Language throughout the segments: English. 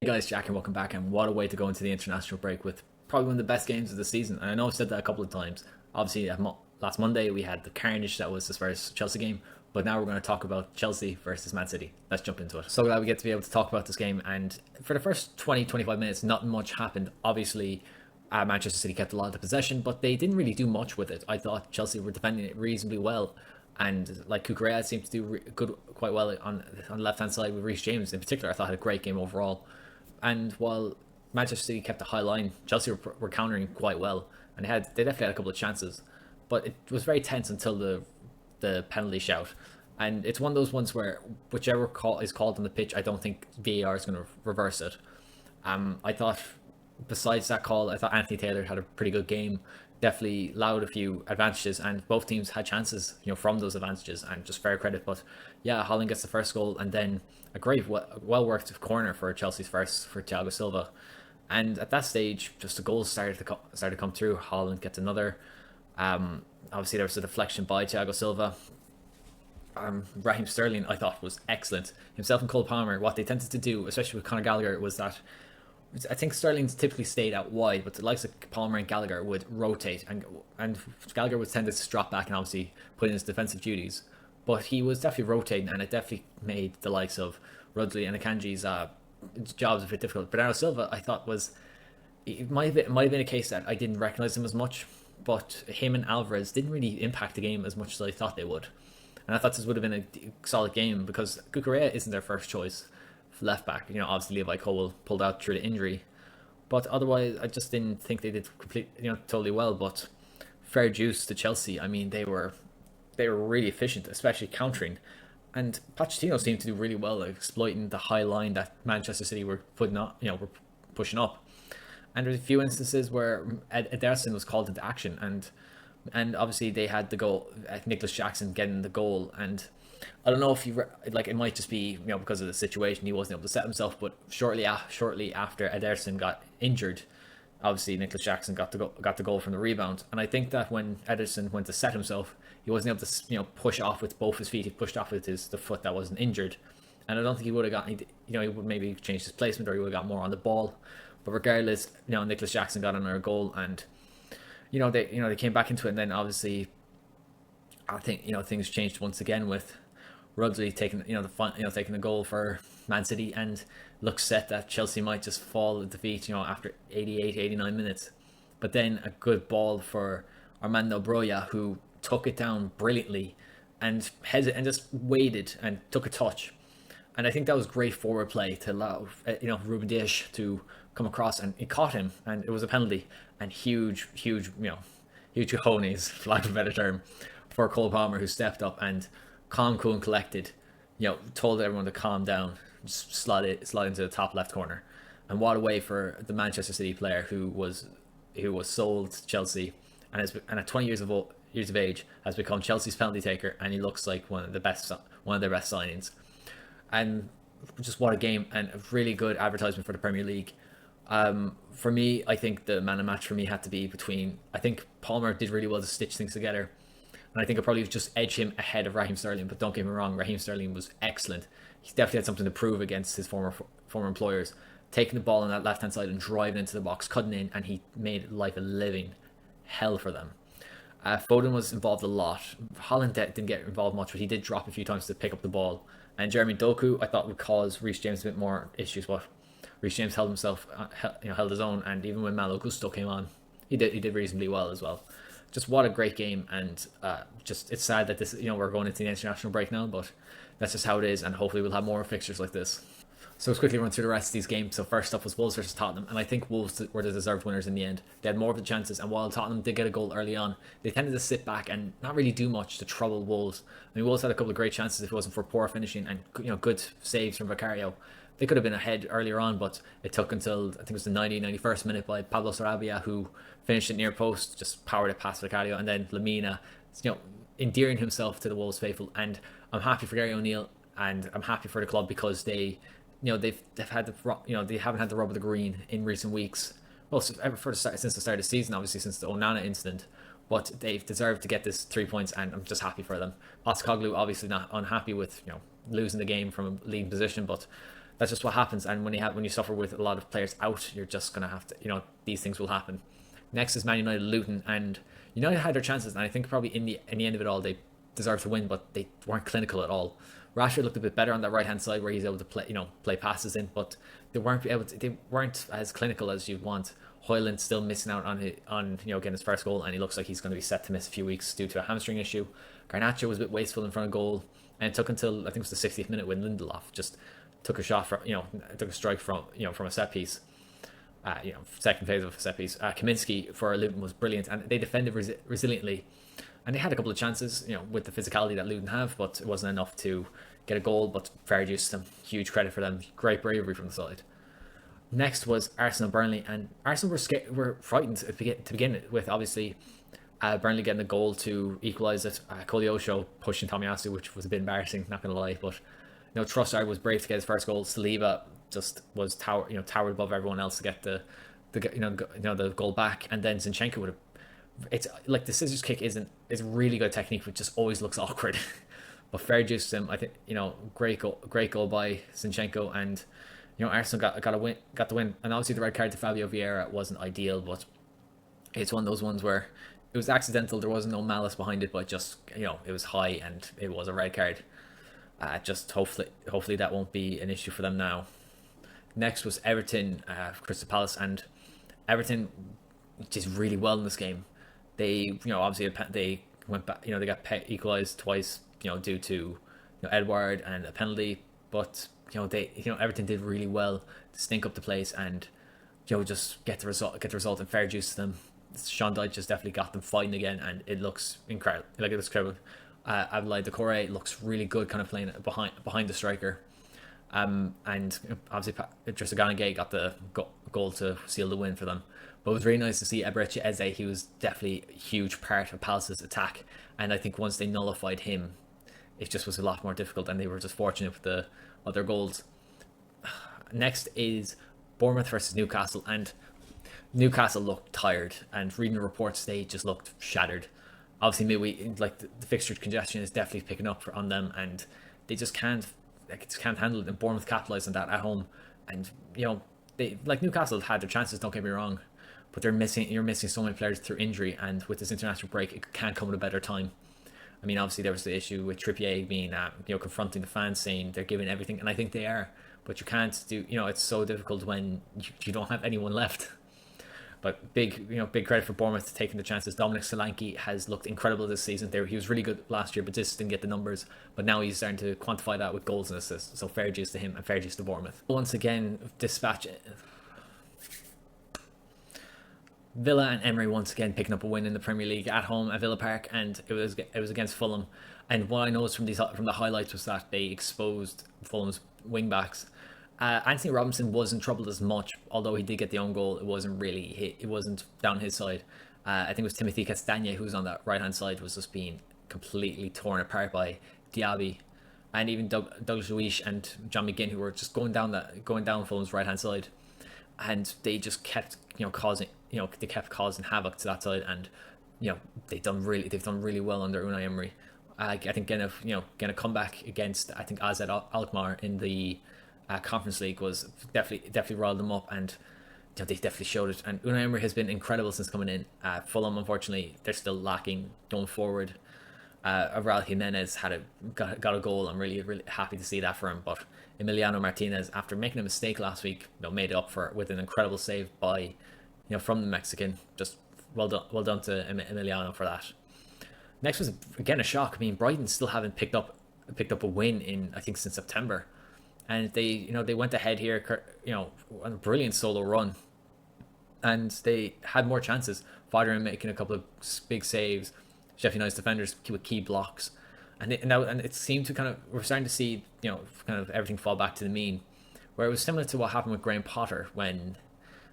Hey guys, Jack, and welcome back. And what a way to go into the international break with probably one of the best games of the season. And I know I've said that a couple of times. Obviously, last Monday we had the carnage that was the Spurs Chelsea game, but now we're going to talk about Chelsea versus Man City. Let's jump into it. So glad we get to be able to talk about this game. And for the first 20-25 minutes, not much happened. Obviously, Manchester City kept a lot of the possession, but they didn't really do much with it. I thought Chelsea were defending it reasonably well. And like Cucurella seemed to do quite well on the left hand side with Reece James in particular. I thought had a great game overall. And while Manchester City kept a high line, Chelsea were countering quite well, and they definitely had a couple of chances, but it was very tense until the penalty shout. And it's one of those ones where whichever call is called on the pitch, I don't think VAR is going to reverse it. I thought besides that call, I thought Anthony Taylor had a pretty good game. Definitely allowed a few advantages, and both teams had chances, from those advantages, and just fair credit. But yeah, Holland gets the first goal, and then a great, well worked corner for Chelsea's first for Thiago Silva. And at that stage, just the goals started to come through. Holland gets another. Obviously, there was a deflection by Thiago Silva. Raheem Sterling, I thought, was excellent. Himself and Cole Palmer, what they tended to do, especially with Conor Gallagher, was that I think Sterling's typically stayed out wide, but the likes of Palmer and Gallagher would rotate, and Gallagher would tend to drop back and obviously put in his defensive duties. But he was definitely rotating, and it definitely made the likes of Rudley and Akanji's jobs a bit difficult. Bernardo Silva, I thought, it might have been a case that I didn't recognise him as much, but him and Alvarez didn't really impact the game as much as I thought they would. And I thought this would have been a solid game because Cucurella isn't their first choice left back. Obviously Levi Cole pulled out through the injury, but otherwise I just didn't think they did totally well. But fair dues to Chelsea. I mean, they were really efficient, especially countering, and Pochettino seemed to do really well, like exploiting the high line that Manchester City were were pushing up. And there's a few instances where Ederson was called into action, and obviously they had the goal, Nicholas Jackson getting the goal. And I don't know if it might just be because of the situation he wasn't able to set himself, but shortly after Ederson got injured, obviously Nicholas Jackson got the goal from the rebound. And I think that when Ederson went to set himself, he wasn't able to push off with both his feet. He pushed off with the foot that wasn't injured, and I don't think he would have got he would maybe change his placement, or he would have got more on the ball. But regardless, Nicholas Jackson got another goal, and they came back into it. And then obviously I think things changed once again with Rudley taking taking the goal for Man City, and looks set that Chelsea might just fall to defeat after 88-89 minutes. But then a good ball for Armando Broja, who took it down brilliantly and just waited and took a touch. And I think that was great forward play to allow Ruben Dias to come across, and he caught him, and it was a penalty. And huge cojones, for lack of a better term, for Cole Palmer, who stepped up and calm, cool, and collected, told everyone to calm down, just slide into the top left corner. And what a way for the Manchester City player who was sold to Chelsea, and at 20 years of age has become Chelsea's penalty taker, and he looks like one of their best signings. And just what a game, and a really good advertisement for the Premier League. For me, I think the man of match for me had to be I think Palmer did really well to stitch things together. And I think I probably just edged him ahead of Raheem Sterling. But don't get me wrong, Raheem Sterling was excellent. He definitely had something to prove against his former employers. Taking the ball on that left-hand side and driving into the box, cutting in, and he made life a living hell for them. Foden was involved a lot. Holland didn't get involved much, but he did drop a few times to pick up the ball. And Jeremy Doku, I thought, would cause Reece James a bit more issues, but Reece James held his own. And even when Malo Gusto came on, he did reasonably well as well. Just what a great game, and it's sad that this we're going into the international break now, but that's just how it is, and hopefully we'll have more fixtures like this. So let's quickly run through the rest of these games. So first up was Wolves versus Tottenham, and I think Wolves were the deserved winners in the end. They had more of the chances, and while Tottenham did get a goal early on, they tended to sit back and not really do much to trouble Wolves. I mean, Wolves had a couple of great chances if it wasn't for poor finishing and good saves from Vicario. They could have been ahead earlier on, but it took until I think it was the 91st minute by Pablo Sarabia, who finished it near post, just powered it past Vicario, and then Lamina, endearing himself to the Wolves faithful. And I'm happy for Gary O'Neill, and I'm happy for the club, because they haven't had the rub of the green in recent weeks. Well, since the start of the season, obviously since the Onana incident. But they've deserved to get this 3 points, and I'm just happy for them. Postecoglou obviously not unhappy with losing the game from a leading position, but that's just what happens. And when you suffer with a lot of players out, you're just gonna have to, these things will happen. Next is Man United Luton, and United had their chances, and I think probably in the end of it all they deserved to win, but they weren't clinical at all. Rashford looked a bit better on that right hand side where he's able to play passes in, but they weren't as clinical as you'd want. Højlund still missing out on getting his first goal, and he looks like he's going to be set to miss a few weeks due to a hamstring issue. Garnacho was a bit wasteful in front of goal, and it took until I think it was the 60th minute when Lindelof just took a shot took a strike from a set piece. Second phase of a set piece. Kaminsky for Luton was brilliant, and they defended resiliently, and they had a couple of chances, with the physicality that Luton have, but it wasn't enough to get a goal. But fair dues to them, huge credit for them, great bravery from the side. Next was Arsenal Burnley, and Arsenal were frightened to begin with. Obviously, Burnley getting a goal to equalise it. Koleosho pushing Tomiyasu, which was a bit embarrassing, not gonna lie. But Trossard was brave to get his first goal. Saliba just was towered above everyone else to get the goal back, and then Zinchenko would have. It's like the scissors kick is really good technique, but just always looks awkward. But fair dues to him. I think great goal by Zinchenko, and Arsenal got the win. And obviously the red card to Fabio Vieira wasn't ideal, but it's one of those ones where it was accidental. There wasn't no malice behind it, but just it was high and it was a red card. Just hopefully that won't be an issue for them now. Next was Everton, Crystal Palace, and Everton did really well in this game. They obviously they went back. They got equalised twice. Due to Edouard and a penalty, but Everton did really well to stink up the place and just get the result, and fair dues to them. Sean Dyche just definitely got them fighting again, and it looks incredible. It looks incredible. Abdoulaye Doucouré looks really good, kind of playing behind the striker. And obviously Idrissa Gana Gueye got the goal to seal the win for them. But it was really nice to see Eberechi Eze. He was definitely a huge part of Palace's attack, and I think once they nullified him, it just was a lot more difficult, and they were just fortunate with the other goals. Next is Bournemouth versus Newcastle, and Newcastle looked tired, and reading the reports, they just looked shattered. Obviously, maybe the fixture congestion is definitely picking up on them, and they just can't handle it. And Bournemouth capitalised on that at home, and Newcastle had their chances. Don't get me wrong, but you're missing so many players through injury, and with this international break, it can't come at a better time. I mean, obviously there was the issue with Trippier being confronting the fans, saying they're giving everything, and I think they are, but you can't do. It's so difficult when you don't have anyone left. But big credit for Bournemouth taking the chances. Dominic Solanke has looked incredible this season. He was really good last year, but just didn't get the numbers. But now he's starting to quantify that with goals and assists. So fair dues to him and fair dues to Bournemouth. Once again, Villa and Emery once again picking up a win in the Premier League at home at Villa Park, and it was against Fulham. And what I noticed from the highlights was that they exposed Fulham's wing backs. Anthony Robinson wasn't troubled as much, although he did get the own goal. It wasn't down his side. I think it was Timothy Castagne who was on that right hand side, was just being completely torn apart by Diaby, and even Douglas Luiz and John McGinn, who were just going down Fulham's right hand side, and they just kept causing havoc to that side, and they've done really well under Unai Emery. I think getting a comeback against AZ Alkmaar in the Conference League was definitely riled them up, and they definitely showed it. And Unai Emery has been incredible since coming in. Fulham, unfortunately, they're still lacking going forward. Raul Jimenez got a goal. I'm really, really happy to see that for him. But Emiliano Martinez, after making a mistake last week, made it up for it with an incredible save by from the Mexican. Just well done to Emiliano for that. Next was again a shock. I mean, Brighton still haven't picked up a win in, I think, since September. And they went ahead here, on a brilliant solo run, and they had more chances. Foderingham making a couple of big saves, Sheffield United's defenders with key blocks, and it seemed to we're starting to see everything fall back to the mean, where it was similar to what happened with Graham Potter when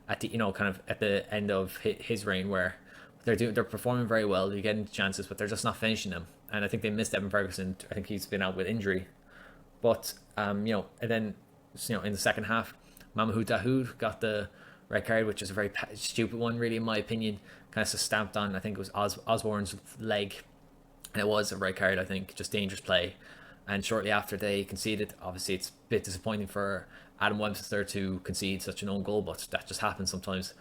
at the end of his reign, where they're performing very well, they're getting chances, but they're just not finishing them. And I think they missed Evan Ferguson. I think he's been out with injury. But and then in the second half, Mamadou Dahoud got the red card, which is a very stupid one, really, in my opinion. Kind of stamped on, I think it was Osborne's leg, and it was a red card. I think just dangerous play, And shortly after they conceded, obviously it's a bit disappointing for Adam Webster to concede such an own goal, but that just happens sometimes.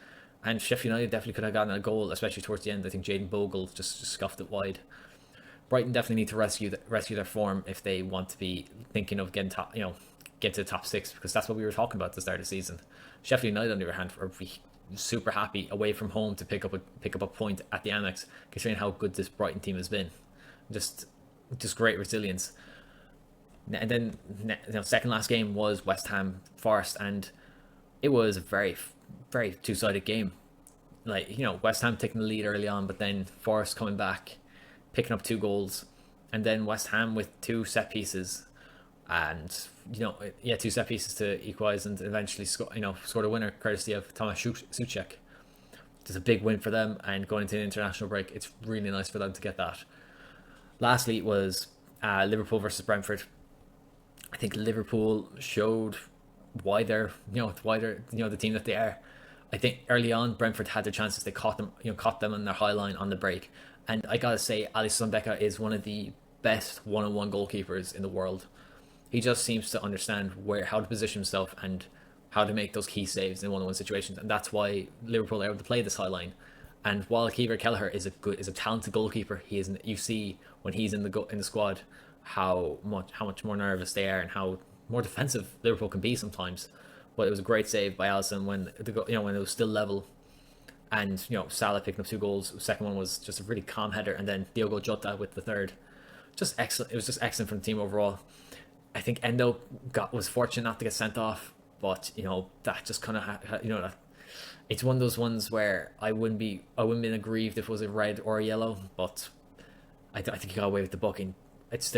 And Sheffield United definitely could have gotten a goal, especially towards the end. I think Jaden Bogle just scuffed it wide. Brighton definitely need to rescue their form if they want to be thinking of getting get to the top six, because that's what we were talking about at the start of the season. Sheffield United, on the other hand, are super happy away from home to pick up a point at the Amex, considering how good this Brighton team has been. Just great resilience. And then second last game was West Ham Forest, and it was a very two-sided game. West Ham taking the lead early on, but then Forest coming back, picking up 2 goals, and then West Ham with 2 set pieces, and 2 set pieces to equalise and eventually scored a winner courtesy of Tomasz Suchek. It's a big win for them, and going into the international break, it's really nice for them to get that. Lastly was Liverpool versus Brentford. I think Liverpool showed why they're the team that they are. I think early on Brentford had their chances. They caught them on their high line on the break, and I gotta say Alisson Becker is one of the best one-on-one goalkeepers in the world. He just seems to understand how to position himself and how to make those key saves in one-on-one situations, and that's why Liverpool are able to play this high line. And while Kiefer Kelleher is a talented goalkeeper, you see when he's in the squad how much more nervous they are and how more defensive Liverpool can be sometimes. But it was a great save by Alisson when it was still level, and Salah picking up 2 goals. The second one was just a really calm header, and then Diogo Jota with the third. Just excellent. It was just excellent from the team overall. I think Endo was fortunate not to get sent off, but that just kind of it's one of those ones where I wouldn't be aggrieved if it was a red or a yellow, but I think he got away with the booking. It's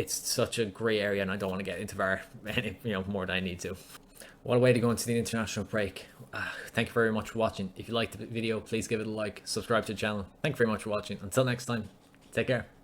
such a grey area, and I don't want to get into VAR more than I need to. What a way to go into the international break. Thank you very much for watching. If you liked the video, please give it a like, subscribe to the channel. Thank you very much for watching. Until next time, take care.